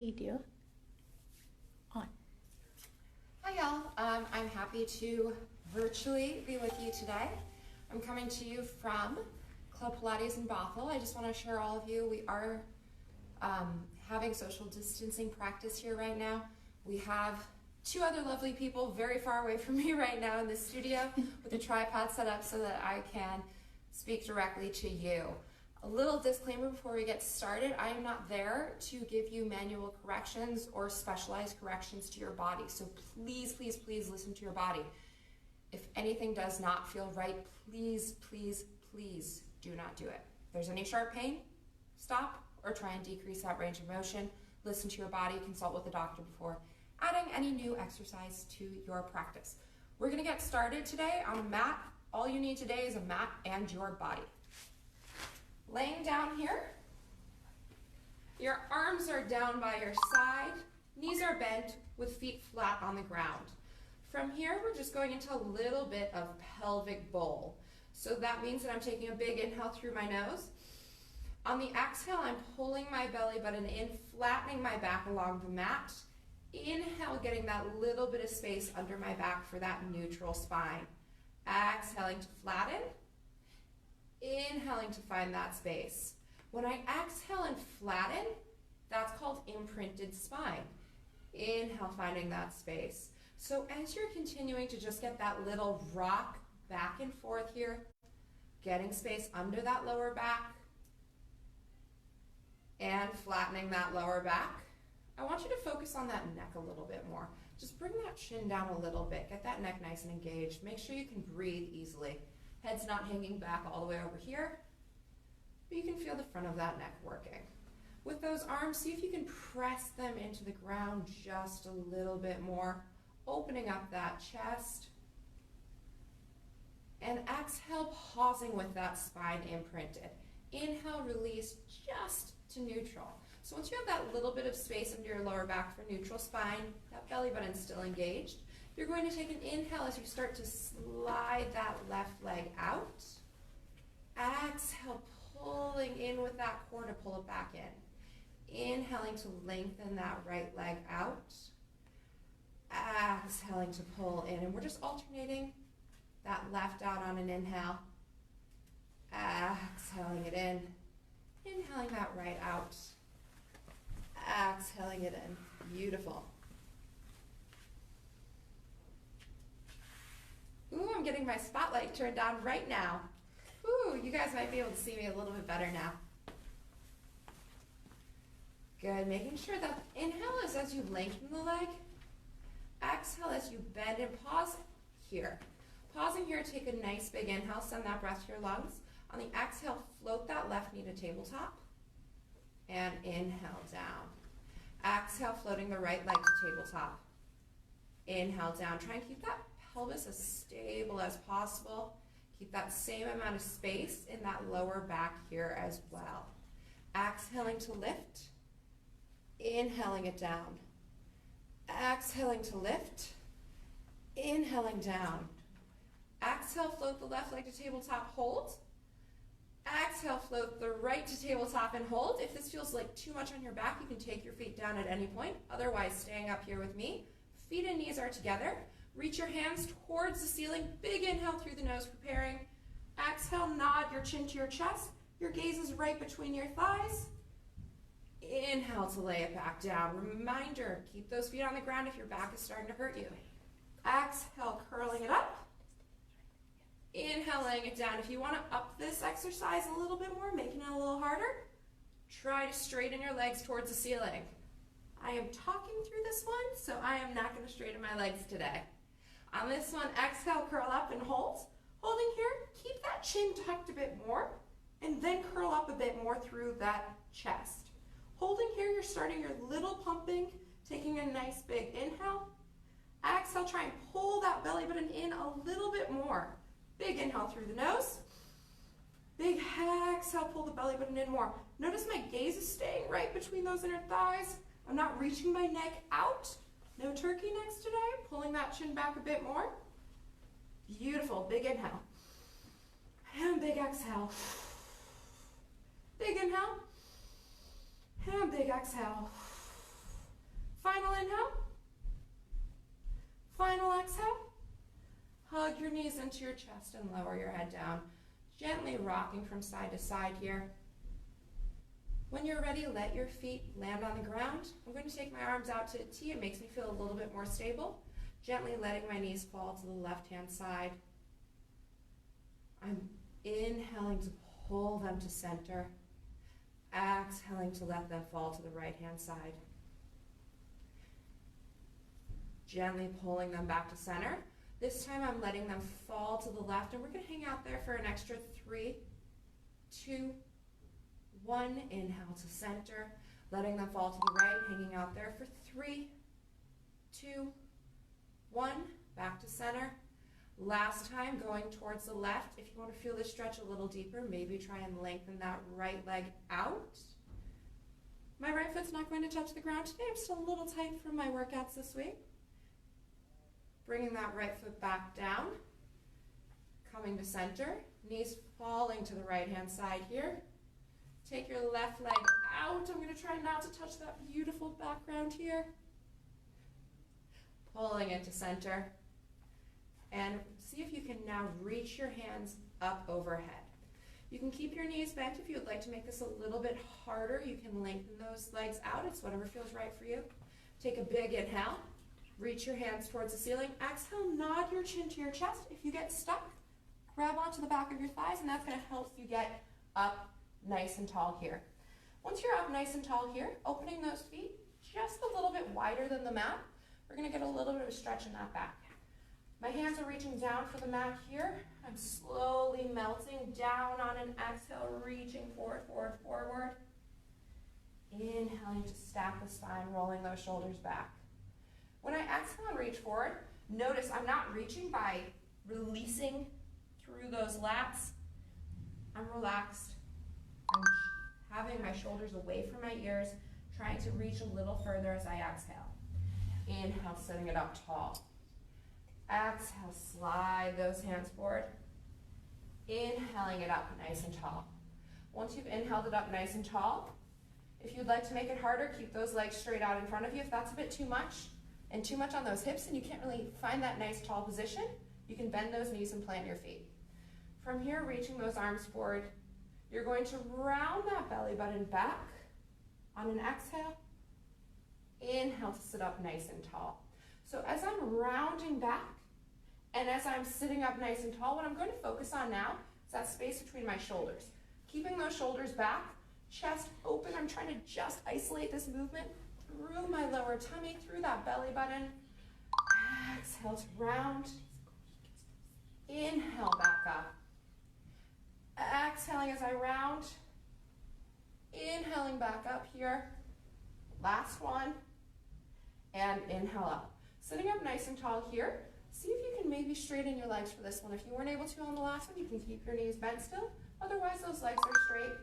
Video on. Hi y'all, I'm happy to virtually be with you today. I'm coming to you from Club Pilates in Bothell. I just want to assure all of you we are having social distancing practice here right now. We have two other lovely people very far away from me right now in the studio with a tripod set up so that I can speak directly to you. A little disclaimer before we get started, I am not there to give you manual corrections or specialized corrections to your body. So please, please, please listen to your body. If anything does not feel right, please, please, please do not do it. If there's any sharp pain, stop or try and decrease that range of motion. Listen to your body, consult with a doctor before adding any new exercise to your practice. We're gonna get started today on a mat. All you need today is a mat and your body. Laying down here, your arms are down by your side, knees are bent with feet flat on the ground. From here, we're just going into a little bit of pelvic bowl. So that means that I'm taking a big inhale through my nose. On the exhale, I'm pulling my belly button in, flattening my back along the mat. Inhale, getting that little bit of space under my back for that neutral spine. Exhaling to flatten. Inhaling to find that space. When I exhale and flatten, that's called imprinted spine. Inhale, finding that space. So as you're continuing to just get that little rock back and forth here, getting space under that lower back, and flattening that lower back, I want you to focus on that neck a little bit more. Just bring that chin down a little bit. Get that neck nice and engaged. Make sure you can breathe easily. Head's not hanging back all the way over here, but you can feel the front of that neck working. With those arms, see if you can press them into the ground just a little bit more, opening up that chest. And exhale, pausing with that spine imprinted. Inhale, release just to neutral. So once you have that little bit of space under your lower back for neutral spine, that belly button's still engaged, you're going to take an inhale as you start to slide that left leg out. Exhale, pulling in with that core to pull it back in. Inhaling to lengthen that right leg out. Exhaling to pull in. And we're just alternating that left out on an inhale. Exhaling it in. Inhaling that right out. Exhaling it in. Beautiful. Ooh, I'm getting my spotlight turned on right now. Ooh, you guys might be able to see me a little bit better now. Good, making sure that inhale is as you lengthen the leg. Exhale as you bend and pause here. Pausing here, take a nice big inhale, send that breath to your lungs. On the exhale, float that left knee to tabletop. And inhale down. Exhale, floating the right leg to tabletop. Inhale down. Try and keep that pelvis as stable as possible. Keep that same amount of space in that lower back here as well. Exhaling to lift. Inhaling it down. Exhaling to lift. Inhaling down. Exhale, float the left leg to tabletop, hold. Exhale, float the right to tabletop and hold. If this feels like too much on your back, you can take your feet down at any point. Otherwise, staying up here with me. Feet and knees are together. Reach your hands towards the ceiling. Big inhale through the nose, preparing. Exhale, nod your chin to your chest. Your gaze is right between your thighs. Inhale to lay it back down. Reminder, keep those feet on the ground if your back is starting to hurt you. Exhale, curling it up. Inhale, laying it down. If you want to up this exercise a little bit more, making it a little harder, try to straighten your legs towards the ceiling. I am talking through this one, so I am not going to straighten my legs today. On this one, exhale, curl up and hold. Holding here, keep that chin tucked a bit more, and then curl up a bit more through that chest. Holding here, you're starting your little pumping, taking a nice big inhale. Exhale, try and pull that belly button in a little bit more. Big inhale through the nose. Big exhale, pull the belly button in more. Notice my gaze is staying right between those inner thighs. I'm not reaching my neck out. No turkey necks today. Pulling that chin back a bit more. Beautiful. Big inhale. And big exhale. Big inhale. And big exhale. knees into your chest and lower your head down, gently rocking from side to side here. When you're ready, let your feet land on the ground. I'm going to take my arms out to a T. It makes me feel a little bit more stable. Gently letting my knees fall to the left-hand side. I'm inhaling to pull them to center. Exhaling to let them fall to the right-hand side. Gently pulling them back to center. This time I'm letting them fall to the left, and we're going to hang out there for an extra 3, 2, 1. Inhale to center, letting them fall to the right, hanging out there for 3, 2, 1. Back to center. Last time, going towards the left. If you want to feel this stretch a little deeper, maybe try and lengthen that right leg out. My right foot's not going to touch the ground today. I'm still a little tight from my workouts this week. Bringing that right foot back down. Coming to center. Knees falling to the right-hand side here. Take your left leg out. I'm going to try not to touch that beautiful background here. Pulling into center. And see if you can now reach your hands up overhead. You can keep your knees bent if you would like to make this a little bit harder. You can lengthen those legs out. It's whatever feels right for you. Take a big inhale. Reach your hands towards the ceiling. Exhale, nod your chin to your chest. If you get stuck, grab onto the back of your thighs, and that's going to help you get up nice and tall here. Once you're up nice and tall here, opening those feet just a little bit wider than the mat, we're going to get a little bit of a stretch in that back. My hands are reaching down for the mat here. I'm slowly melting down on an exhale, reaching forward, forward, forward. Inhaling to stack the spine, rolling those shoulders back. When I exhale and reach forward, notice I'm not reaching by releasing through those lats. I'm relaxed. I'm having my shoulders away from my ears, trying to reach a little further as I exhale. Inhale, sitting it up tall. Exhale, slide those hands forward. Inhaling it up nice and tall. Once you've inhaled it up nice and tall, if you'd like to make it harder, keep those legs straight out in front of you. If that's a bit too much, and too much on those hips, and you can't really find that nice tall position, you can bend those knees and plant your feet. From here, reaching those arms forward, you're going to round that belly button back on an exhale. Inhale to sit up nice and tall. So as I'm rounding back, and as I'm sitting up nice and tall, what I'm going to focus on now is that space between my shoulders. Keeping those shoulders back, chest open. I'm trying to just isolate this movement through my lower tummy, through that belly button. Exhale to round. Inhale back up. Exhaling as I round. Inhaling back up here. Last one. And inhale up. Sitting up nice and tall here. See if you can maybe straighten your legs for this one. If you weren't able to on the last one, you can keep your knees bent still. Otherwise, those legs are straight.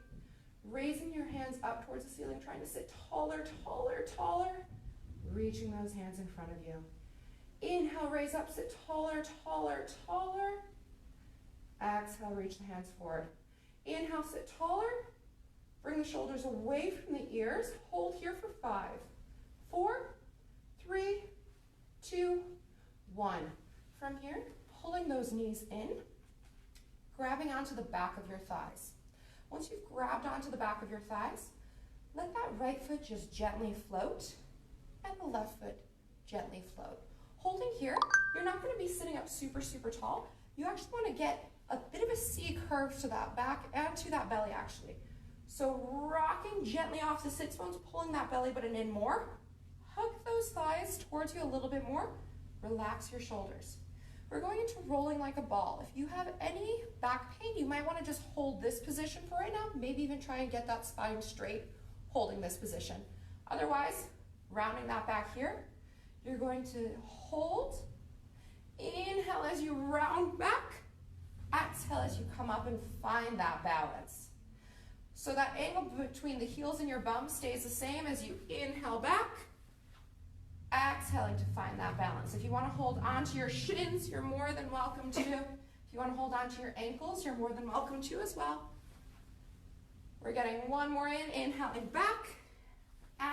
Raising your hands up towards the ceiling, trying to sit taller, taller, taller. Reaching those hands in front of you. Inhale, raise up, sit taller, taller, taller. Exhale, reach the hands forward. Inhale, sit taller. Bring the shoulders away from the ears. Hold here for 5, 4, 3, 2, 1. From here, pulling those knees in, grabbing onto the back of your thighs. Once you've grabbed onto the back of your thighs, let that right foot just gently float, and the left foot gently float. Holding here, you're not going to be sitting up super, super tall. You actually want to get a bit of a C curve to that back and to that belly, actually. So rocking gently off the sits bones, pulling that belly button in more. Hug those thighs towards you a little bit more. Relax your shoulders. We're going into rolling like a ball. If you have any back pain, you might want to just hold this position for right now. Maybe even try and get that spine straight, holding this position. Otherwise, rounding that back here, you're going to hold. Inhale as you round back. Exhale as you come up and find that balance. So that angle between the heels and your bum stays the same as you inhale back. Exhaling to find that balance. If you want to hold onto your shins, you're more than welcome to. If you want to hold onto your ankles, you're more than welcome to as well. We're getting one more in, inhaling back,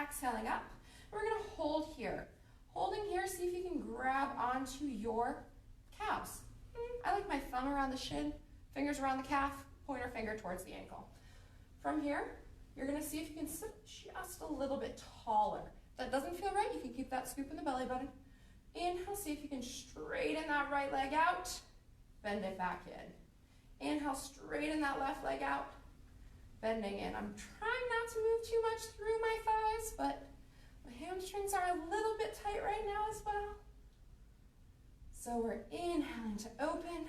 exhaling up. We're going to hold here. Holding here, see if you can grab onto your calves. I like my thumb around the shin, fingers around the calf, pointer finger towards the ankle. From here, you're gonna see if you can sit just a little bit taller. If that doesn't feel right, you can keep that scoop in the belly button. Inhale, see if you can straighten that right leg out, bend it back in. Inhale, straighten that left leg out, bending in. I'm trying not to move too much through my thighs, but my hamstrings are a little bit tight right now as well. So we're inhaling to open,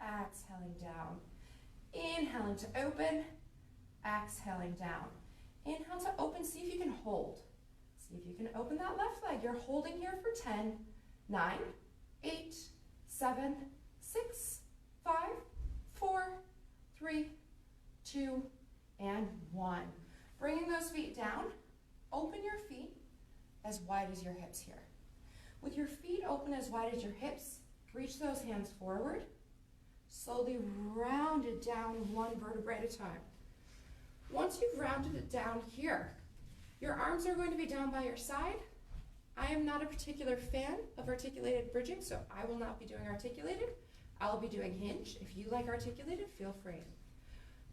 exhaling down. Inhaling to open, exhaling down. Inhale to open, see if you can hold. See if you can open that left leg. You're holding here for 10, 9, 8, 7, 6, 5, 4, 3, 2, and 1. Bringing those feet down, open your feet as wide as your hips here. With your feet open as wide as your hips, reach those hands forward. Slowly round it down one vertebrae at a time. Once you've rounded it down here, your arms are going to be down by your side. I am not a particular fan of articulated bridging, so I will not be doing articulated. I will be doing hinge. If you like articulated, feel free.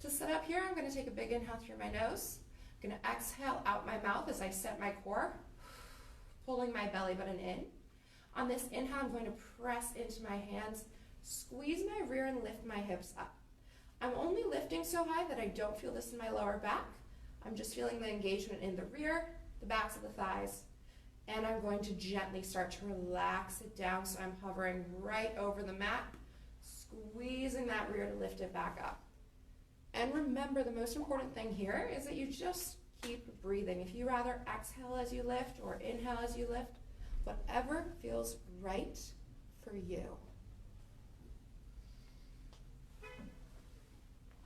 To set up here, I'm going to take a big inhale through my nose. I'm going to exhale out my mouth as I set my core, pulling my belly button in. On this inhale, I'm going to press into my hands, squeeze my rear and lift my hips up. I'm only lifting so high that I don't feel this in my lower back. I'm just feeling the engagement in the rear, the backs of the thighs, and I'm going to gently start to relax it down so I'm hovering right over the mat, squeezing that rear to lift it back up. And remember, the most important thing here is that you just keep breathing. If you rather exhale as you lift or inhale as you lift, whatever feels right for you.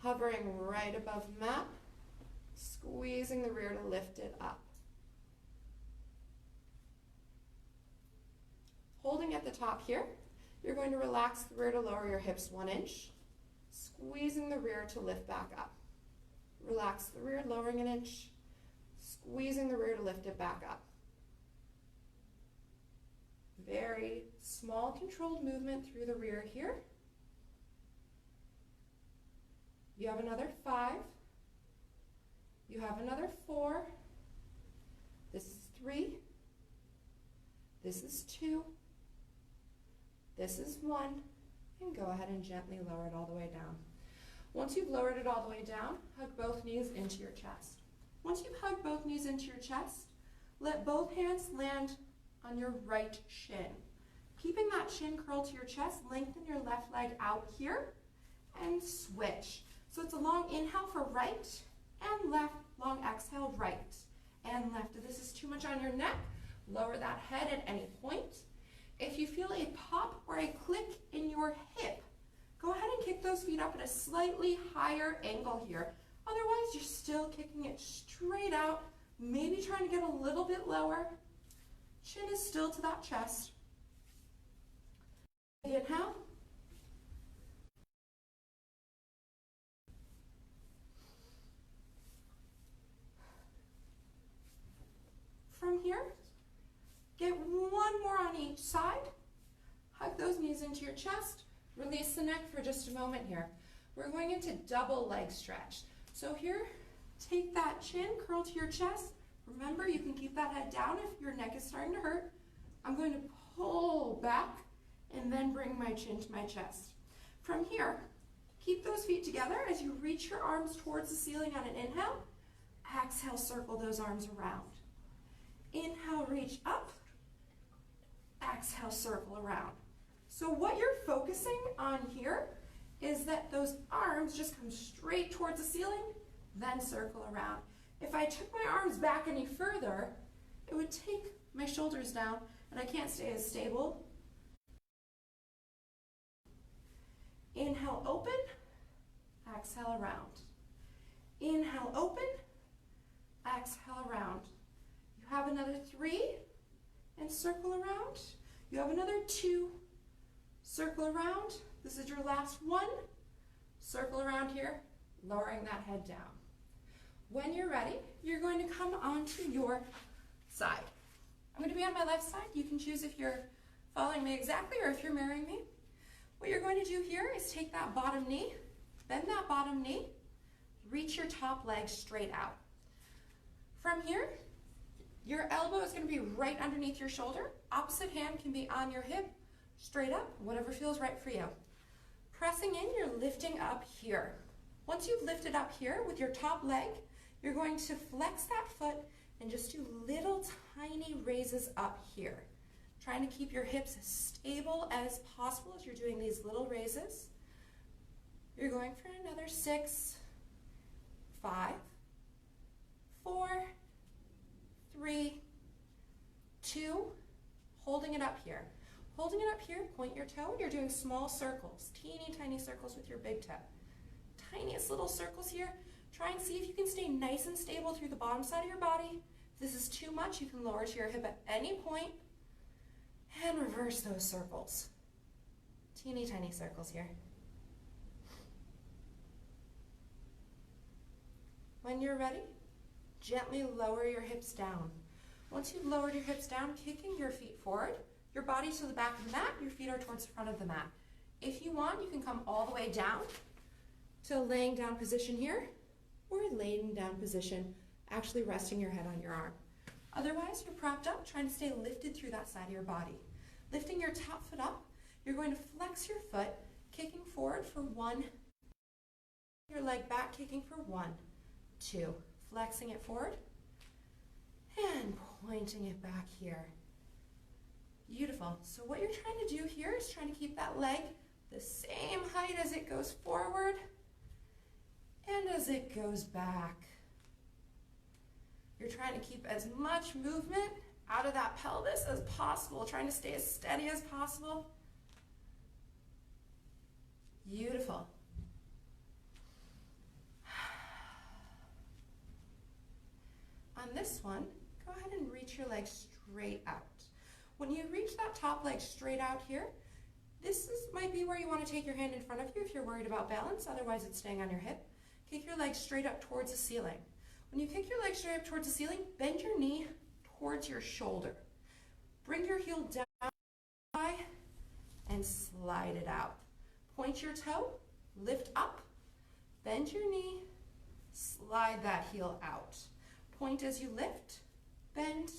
Hovering right above the mat, squeezing the rear to lift it up. Holding at the top here, you're going to relax the rear to lower your hips 1 inch, squeezing the rear to lift back up. Relax the rear, lowering 1 inch, squeezing the rear to lift it back up. Very small controlled movement through the rear here. You have another 5. You have another 4. This is 3. This is 2. This is 1. And go ahead and gently lower it all the way down. Once you've lowered it all the way down, hug both knees into your chest. Once you've hugged both knees into your chest, let both hands land on your right shin. Keeping that chin curled to your chest, lengthen your left leg out here and switch. So it's a long inhale for right and left, long exhale, right and left. If this is too much on your neck, lower that head at any point. If you feel a pop or a click in your hip, go ahead and kick those feet up at a slightly higher angle here. Otherwise, you're still kicking it straight out, maybe trying to get a little bit lower. Chin is still to that chest. Inhale. From here, get one more on each side. Hug those knees into your chest. Release the neck for just a moment here. We're going into double leg stretch. So here, take that chin, curl to your chest. Remember, you can keep that head down if your neck is starting to hurt. I'm going to pull back and then bring my chin to my chest. From here, keep those feet together as you reach your arms towards the ceiling on an inhale. Exhale, circle those arms around. Inhale, reach up. Exhale, circle around. So what you're focusing on here is that those arms just come straight towards the ceiling, then circle around. If I took my arms back any further, it would take my shoulders down and I can't stay as stable. Inhale, open. Exhale, around. Inhale, open. Exhale, around. You have another 3 and circle around. You have another 2, circle around. This is your last 1. Circle around here, lowering that head down. When you're ready, you're going to come onto your side. I'm going to be on my left side. You can choose if you're following me exactly or if you're mirroring me. What you're going to do here is take that bottom knee, bend that bottom knee, reach your top leg straight out. From here, your elbow is going to be right underneath your shoulder. Opposite hand can be on your hip, straight up, whatever feels right for you. Pressing in, you're lifting up here. Once you've lifted up here with your top leg, you're going to flex that foot and just do little tiny raises up here. Trying to keep your hips as stable as possible as you're doing these little raises. You're going for another 6, 5, 4, 3, 2, holding it up here. Holding it up here, point your toe. You're doing small circles, teeny tiny circles with your big toe. Tiniest little circles here. Try and see if you can stay nice and stable through the bottom side of your body. If this is too much, you can lower to your hip at any point and reverse those circles. Teeny tiny circles here. When you're ready, gently lower your hips down. Once you've lowered your hips down, kicking your feet forward, your body to the back of the mat, your feet are towards the front of the mat. If you want, you can come all the way down to laying down position here, or laying down position, actually resting your head on your arm. Otherwise, you're propped up, trying to stay lifted through that side of your body. Lifting your top foot up, you're going to flex your foot, kicking forward for 1, your leg back, kicking for 1, 2, flexing it forward, and pointing it back here. Beautiful. So what you're trying to do here is trying to keep that leg the same height as it goes forward and as it goes back. You're trying to keep as much movement out of that pelvis as possible, trying to stay as steady as possible. Beautiful. On this one, go ahead and reach your leg straight out. When you reach that top leg straight out here, might be where you want to take your hand in front of you if you're worried about balance, otherwise it's staying on your hip. Kick your leg straight up towards the ceiling. When you kick your leg straight up towards the ceiling, bend your knee towards your shoulder. Bring your heel down and slide it out. Point your toe, lift up, bend your knee, slide that heel out. Point as you lift, bend,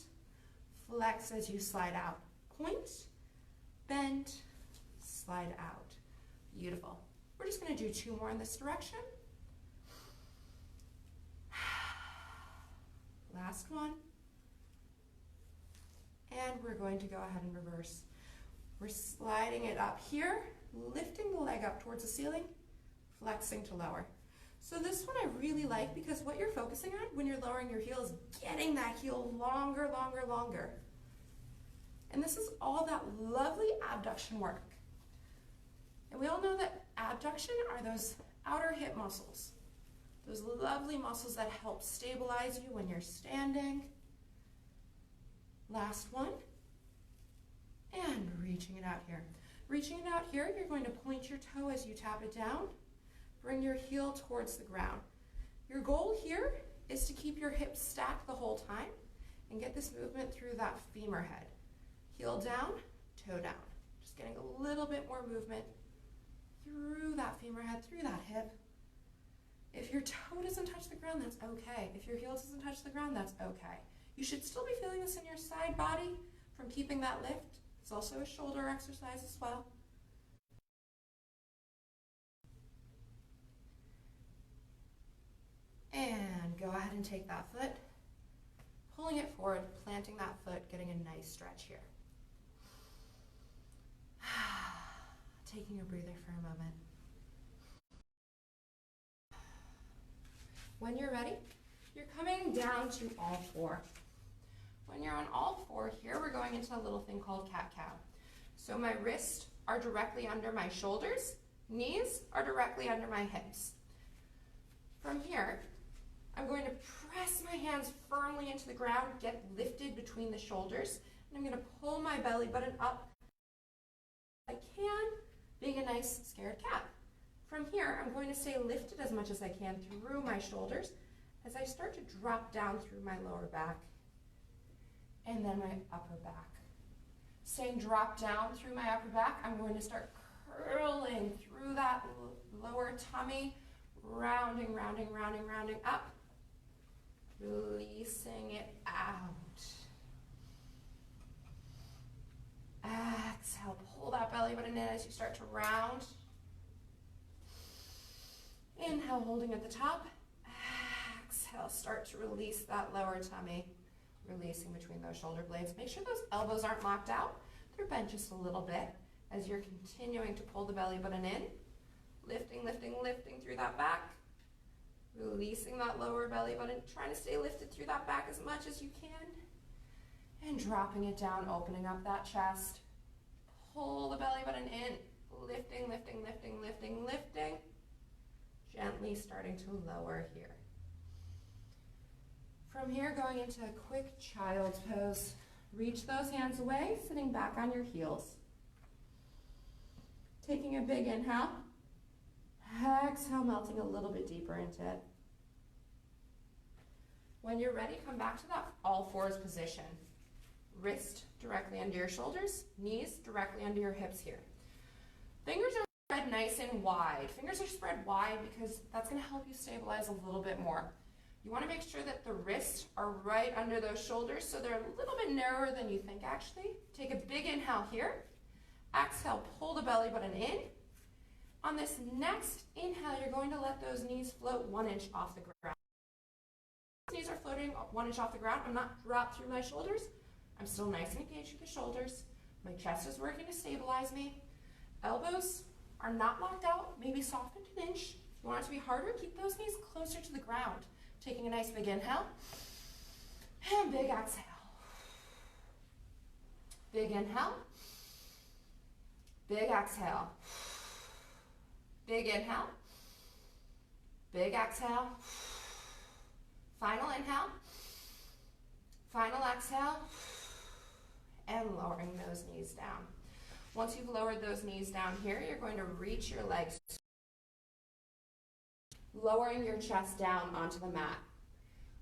flex as you slide out. Point, bend, slide out. Beautiful. We're just going to do 2 more in this direction. Last one. And we're going to go ahead and reverse. We're sliding it up here, lifting the leg up towards the ceiling, flexing to lower. So this one I really like because what you're focusing on when you're lowering your heel is getting that heel longer, longer, longer. And this is all that lovely abduction work. And we all know that abduction are those outer hip muscles. Those lovely muscles that help stabilize you when you're standing. Last one. And reaching it out here. Reaching it out here, you're going to point your toe as you tap it down. Bring your heel towards the ground. Your goal here is to keep your hips stacked the whole time and get this movement through that femur head. Heel down, toe down. Just getting a little bit more movement through that femur head, through that hip. If your toe doesn't touch the ground, that's okay. If your heel doesn't touch the ground, that's okay. You should still be feeling this in your side body from keeping that lift. It's also a shoulder exercise as well. And go ahead and take that foot, pulling it forward, planting that foot, getting a nice stretch here. Taking a breather for a moment. When you're ready, you're coming down to all 4. When you're on all 4 here, we're going into a little thing called cat-cow. So my wrists are directly under my shoulders, knees are directly under my hips. From here, I'm going to press my hands firmly into the ground, get lifted between the shoulders, and I'm going to pull my belly button up as I can, being a nice scared cat. From here, I'm going to stay lifted as much as I can through my shoulders as I start to drop down through my lower back and then my upper back. Staying dropped down through my upper back, I'm going to start curling through that lower tummy, rounding, rounding, rounding, rounding up, releasing it out. Exhale, pull that belly button in as you start to round. Inhale, holding at the top. Exhale, start to release that lower tummy, releasing between those shoulder blades. Make sure those elbows aren't locked out. They're bent just a little bit as you're continuing to pull the belly button in. Lifting, lifting, lifting through that back. Releasing that lower belly button, trying to stay lifted through that back as much as you can. And dropping it down, opening up that chest. Pull the belly button in. Lifting, lifting, lifting, lifting, lifting. Gently starting to lower here. From here, going into a quick child's pose. Reach those hands away, sitting back on your heels. Taking a big inhale. Exhale, melting a little bit deeper into it. When you're ready, come back to that all fours position. Wrist directly under your shoulders, knees directly under your hips here. Fingers are spread nice and wide. Fingers are spread wide because that's going to help you stabilize a little bit more. You want to make sure that the wrists are right under those shoulders so they're a little bit narrower than you think actually. Take a big inhale here. Exhale, pull the belly button in. On this next inhale, you're going to let those knees float 1 inch off the ground. Knees are floating 1 inch off the ground. I'm not dropped through my shoulders. I'm still nice and engaged with the shoulders. My chest is working to stabilize me. Elbows are not locked out, maybe softened an inch. If you want it to be harder, keep those knees closer to the ground. Taking a nice big inhale and big exhale. Big inhale, big exhale. Big inhale, big exhale. Final inhale, final exhale, and lowering those knees down. Once you've lowered those knees down here, you're going to reach your legs, lowering your chest down onto the mat.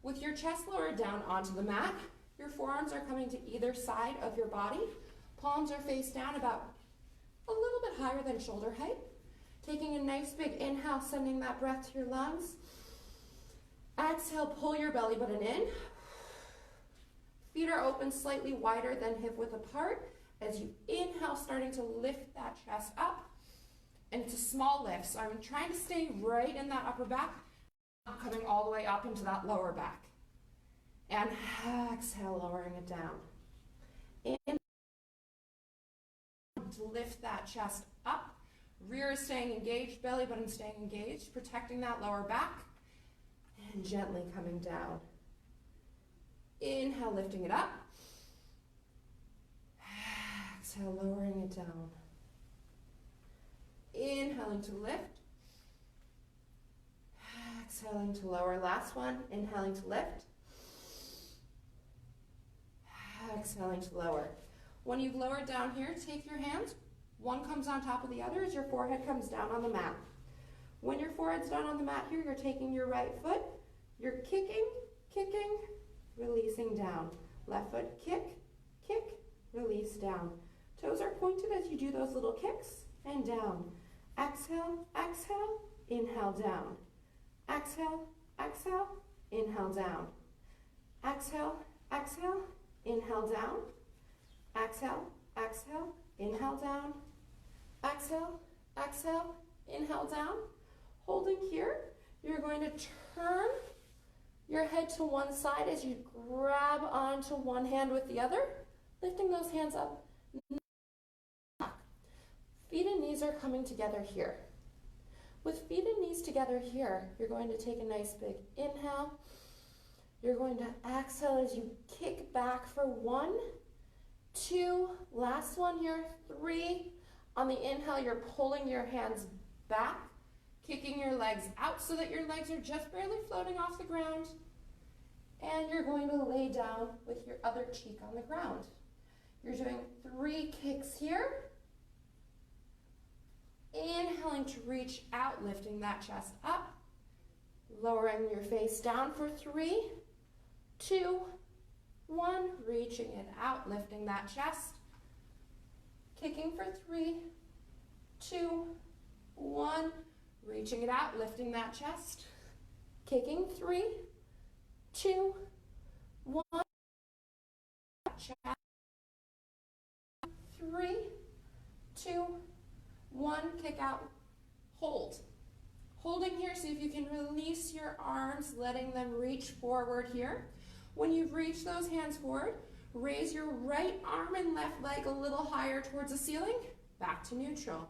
With your chest lowered down onto the mat, your forearms are coming to either side of your body. Palms are face down about a little bit higher than shoulder height. Taking a nice big inhale, sending that breath to your lungs. Exhale, pull your belly button in. Feet are open slightly wider than hip width apart. As you inhale, starting to lift that chest up. And it's a small lift, so I'm trying to stay right in that upper back, not coming all the way up into that lower back. And exhale, lowering it down. In to lift that chest up. Rear is staying engaged, belly button staying engaged, protecting that lower back. And gently coming down. Inhale, lifting it up. Exhale, lowering it down. Inhaling to lift. Exhaling to lower. Last one. Inhaling to lift. Exhaling to lower. When you've lowered down here, take your hands. One comes on top of the other as your forehead comes down on the mat. When your forehead's down on the mat here, you're taking your right foot. You're kicking, kicking, releasing down. Left foot, kick, kick, release down. Toes are pointed as you do those little kicks and down. Exhale, exhale, inhale down. Exhale, exhale, inhale down. Exhale, exhale, inhale down. Exhale, exhale, inhale down. Exhale, exhale, inhale down. Holding here, you're going to turn your head to one side as you grab onto one hand with the other, lifting those hands up. Feet and knees are coming together here. With feet and knees together here, you're going to take a nice big inhale. You're going to exhale as you kick back for 1, 2, last one here, 3. On the inhale, you're pulling your hands back, kicking your legs out so that your legs are just barely floating off the ground. And you're going to lay down with your other cheek on the ground. You're doing 3 kicks here. Inhaling to reach out, lifting that chest up. Lowering your face down for 3, 2, 1. Reaching it out, lifting that chest. Kicking for 3, 2, 1. Reaching it out, lifting that chest. Kicking, 3, 2, 1. Chest. 3, 2, 1. Kick out. Hold. Holding here, see if you can release your arms, letting them reach forward here. When you've reached those hands forward, raise your right arm and left leg a little higher towards the ceiling. Back to neutral.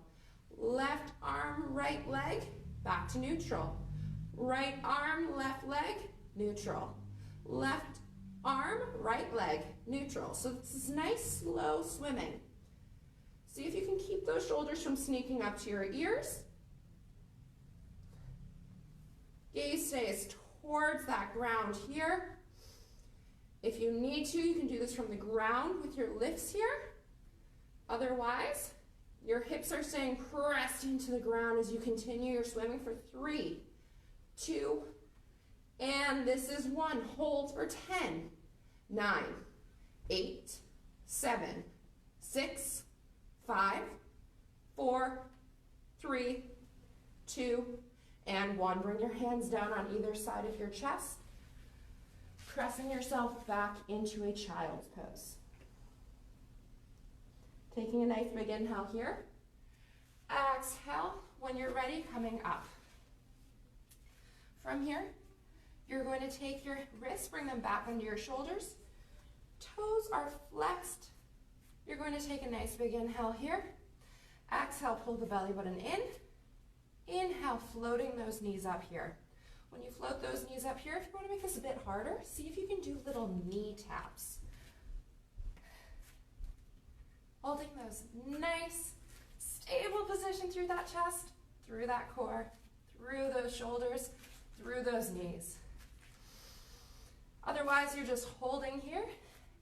Left arm, right leg, back to neutral. Right arm, left leg, neutral. Left arm, right leg, neutral. So this is nice, slow swimming. See if you can keep those shoulders from sneaking up to your ears. Gaze stays towards that ground here. If you need to, you can do this from the ground with your lifts here. Otherwise, your hips are staying pressed into the ground as you continue your swimming for 3, 2, and this is 1. Hold for 10, 9, 8, 7, 6, 5, 4, 3, 2, and 1. Bring your hands down on either side of your chest, pressing yourself back into a child's pose. Taking a nice big inhale here. Exhale. When you're ready, coming up. From here, you're going to take your wrists, bring them back under your shoulders. Toes are flexed. You're going to take a nice big inhale here. Exhale, pull the belly button in. Inhale, floating those knees up here. When you float those knees up here, if you want to make this a bit harder, see if you can do little knee taps. Holding those nice, stable position through that chest, through that core, through those shoulders, through those knees. Otherwise, you're just holding here,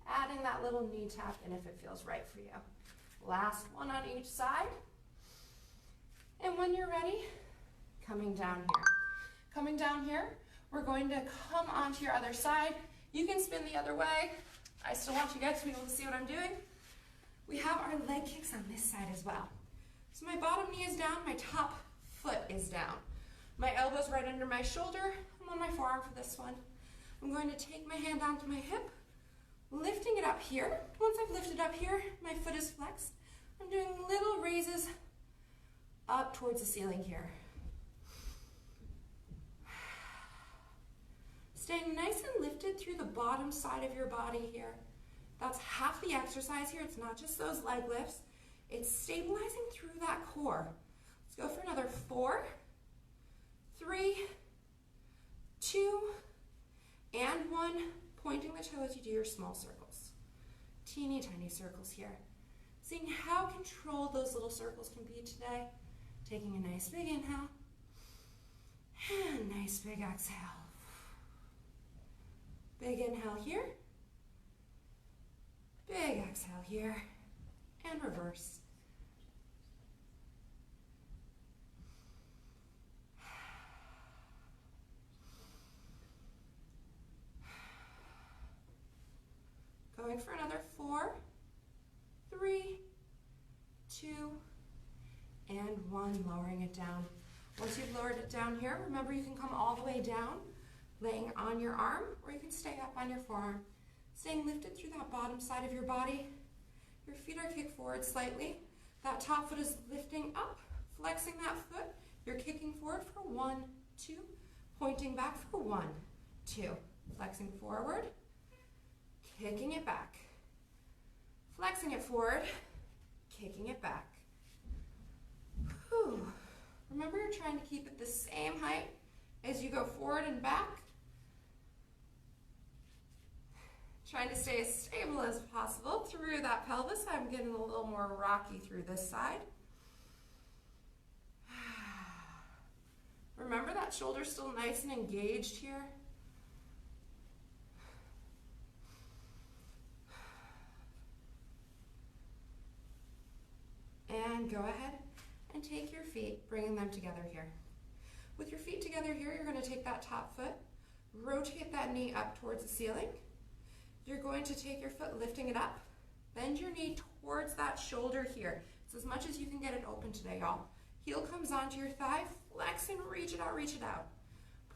adding that little knee tap in if it feels right for you. Last one on each side. And when you're ready, coming down here. Coming down here, we're going to come onto your other side. You can spin the other way. I still want you guys to be able to see what I'm doing. We have our leg kicks on this side as well. So my bottom knee is down, my top foot is down. My elbow's right under my shoulder. I'm on my forearm for this one. I'm going to take my hand onto my hip, lifting it up here. Once I've lifted up here, my foot is flexed. I'm doing little raises up towards the ceiling here. Staying nice and lifted through the bottom side of your body here. That's half the exercise here. It's not just those leg lifts. It's stabilizing through that core. Let's go for another 4, 3, 2, and 1. Pointing the toes, you do your small circles. Teeny tiny circles here. Seeing how controlled those little circles can be today. Taking a nice big inhale. And nice big exhale. Big inhale here. Big exhale here. And reverse. Going for another 4, 3, 2, and 1. Lowering it down. Once you've lowered it down here, remember you can come all the way down, laying on your arm, or you can stay up on your forearm. Staying lifted through that bottom side of your body. Your feet are kicked forward slightly. That top foot is lifting up, flexing that foot. You're kicking forward for 1, 2, pointing back for 1, 2. Flexing forward, kicking it back. Flexing it forward, kicking it back. Whew. Remember, you're trying to keep it the same height as you go forward and back. Trying to stay as stable as possible through that pelvis. I'm getting a little more rocky through this side. Remember that shoulder's still nice and engaged here. And go ahead and take your feet, bringing them together here. With your feet together here, you're going to take that top foot, rotate that knee up towards the ceiling. You're going to take your foot, lifting it up, bend your knee towards that shoulder here. It's It's as much as you can get it open today, y'all. Heel comes onto your thigh, flex and reach it out, reach it out.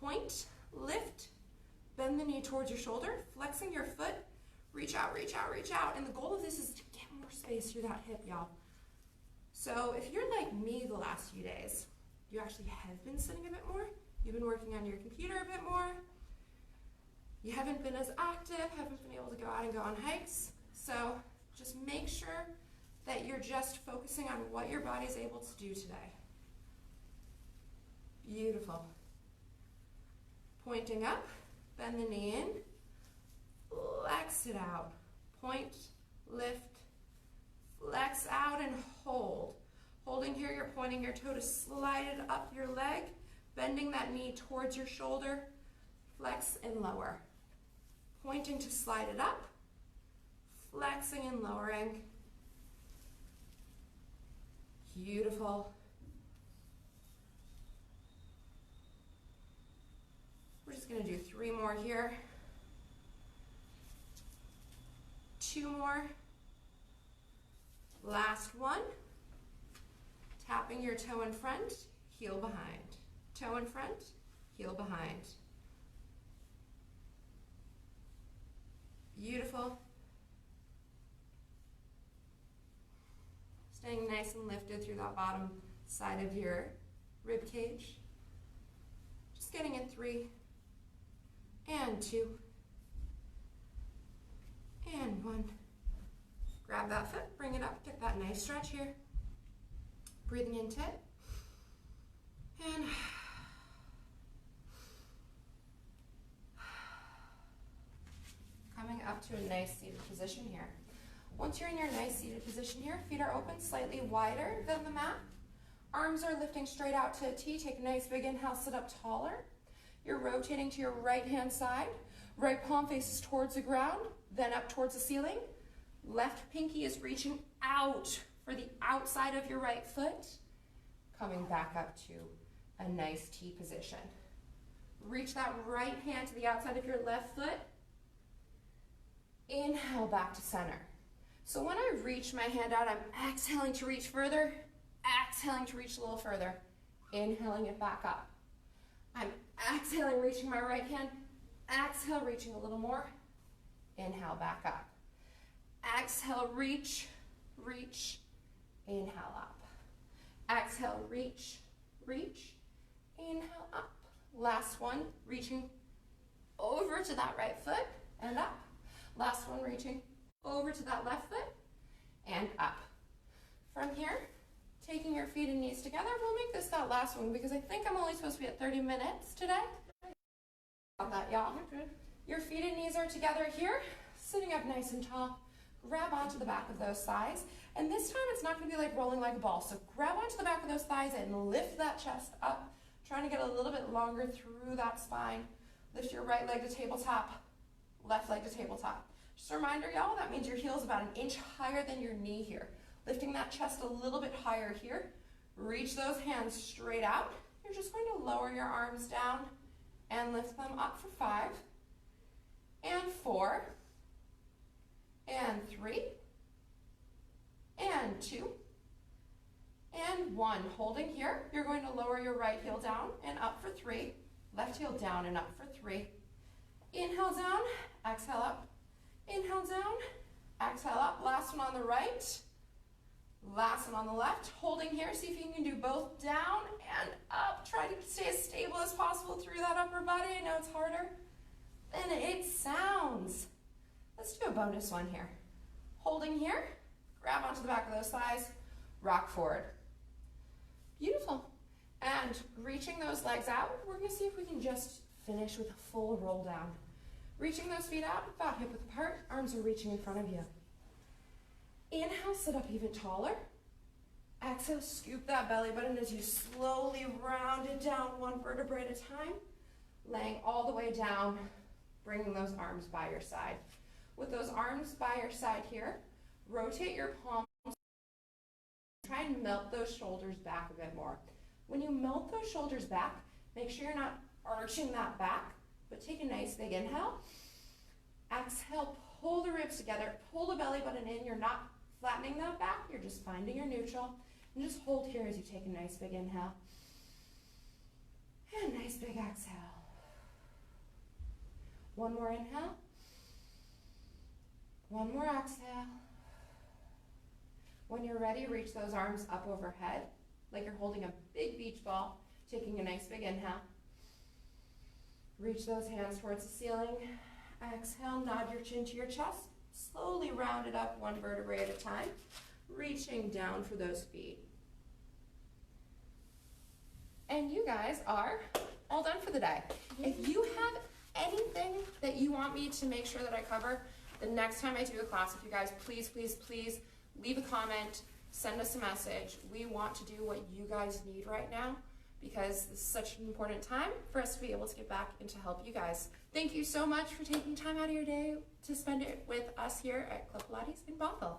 Point, lift, bend the knee towards your shoulder, flexing your foot, reach out, reach out, reach out. And the goal of this is to get more space through that hip, y'all. So if you're like me the last few days, you actually have been sitting a bit more, you've been working on your computer a bit more, you haven't been as active, haven't been able to go out and go on hikes. So just make sure that you're just focusing on what your body is able to do today. Beautiful. Pointing up, bend the knee in, flex it out. Point, lift, flex out and hold. Holding here, you're pointing your toe to slide it up your leg, bending that knee towards your shoulder, flex and lower. Pointing to slide it up, flexing and lowering. Beautiful. We're just going to do 3 more here. 2 more. Last one. Tapping your toe in front, heel behind. Toe in front, heel behind. Beautiful. Staying nice and lifted through that bottom side of your rib cage. Just getting in 3 and 2 and 1. Grab that foot, bring it up, get that nice stretch here. Breathing into it. And coming up to a nice seated position here. Once you're in your nice seated position here, feet are open slightly wider than the mat. Arms are lifting straight out to a T. Take a nice big inhale, sit up taller. You're rotating to your right hand side. Right palm faces towards the ground, then up towards the ceiling. Left pinky is reaching out for the outside of your right foot. Coming back up to a nice T position. Reach that right hand to the outside of your left foot. Inhale back to center. So when I reach my hand out, I'm exhaling to reach further, exhaling to reach a little further, inhaling it back up. I'm exhaling, reaching my right hand, exhale, reaching a little more, inhale back up. Exhale, reach, reach, inhale up. Exhale, reach, reach, inhale up. Last one, reaching over to that right foot and up. Last one, reaching over to that left foot and up. From here, taking your feet and knees together, we'll make this that last one because I think I'm only supposed to be at 30 minutes today. Got that, y'all? Your feet and knees are together here, sitting up nice and tall. Grab onto the back of those thighs. And this time it's not going to be like rolling like a ball. So grab onto the back of those thighs and lift that chest up, trying to get a little bit longer through that spine. Lift your right leg to tabletop, left leg to tabletop. Just a reminder, y'all, that means your heel is about 1 inch higher than your knee here. Lifting that chest a little bit higher here. Reach those hands straight out. You're just going to lower your arms down and lift them up for 5 and 4 and 3 and 2 and 1. Holding here, you're going to lower your right heel down and up for 3. Left heel down and up for 3. Inhale down, exhale up. Inhale down, exhale up. Last one on the right. Last one on the left. Holding here, see if you can do both down and up. Try to stay as stable as possible through that upper body. I know it's harder than it sounds. Let's do a bonus one here. Holding here, grab onto the back of those thighs, rock forward. Beautiful. And reaching those legs out, we're going to see if we can just finish with a full roll down. Reaching those feet out, about hip width apart, arms are reaching in front of you. Inhale, sit up even taller. Exhale, scoop that belly button as you slowly round it down 1 vertebrae at a time, laying all the way down, bringing those arms by your side. With those arms by your side here, rotate your palms. Try and melt those shoulders back a bit more. When you melt those shoulders back, make sure you're not arching that back, but take a nice big inhale. Exhale, pull the ribs together, pull the belly button in. You're not flattening that back. You're just finding your neutral. And just hold here as you take a nice big inhale. And nice big exhale. One more inhale. One more exhale. When you're ready, reach those arms up overhead, like you're holding a big beach ball, taking a nice big inhale. Reach those hands towards the ceiling. Exhale, nod your chin to your chest. Slowly round it up one vertebrae at a time, reaching down for those feet. And you guys are all done for the day. If you have anything that you want me to make sure that I cover the next time I do a class with you guys, please, please, please leave a comment, send us a message. We want to do what you guys need right now because this is such an important time for us to be able to get back and to help you guys. Thank you so much for taking time out of your day to spend it with us here at Club Pilates in Bothell.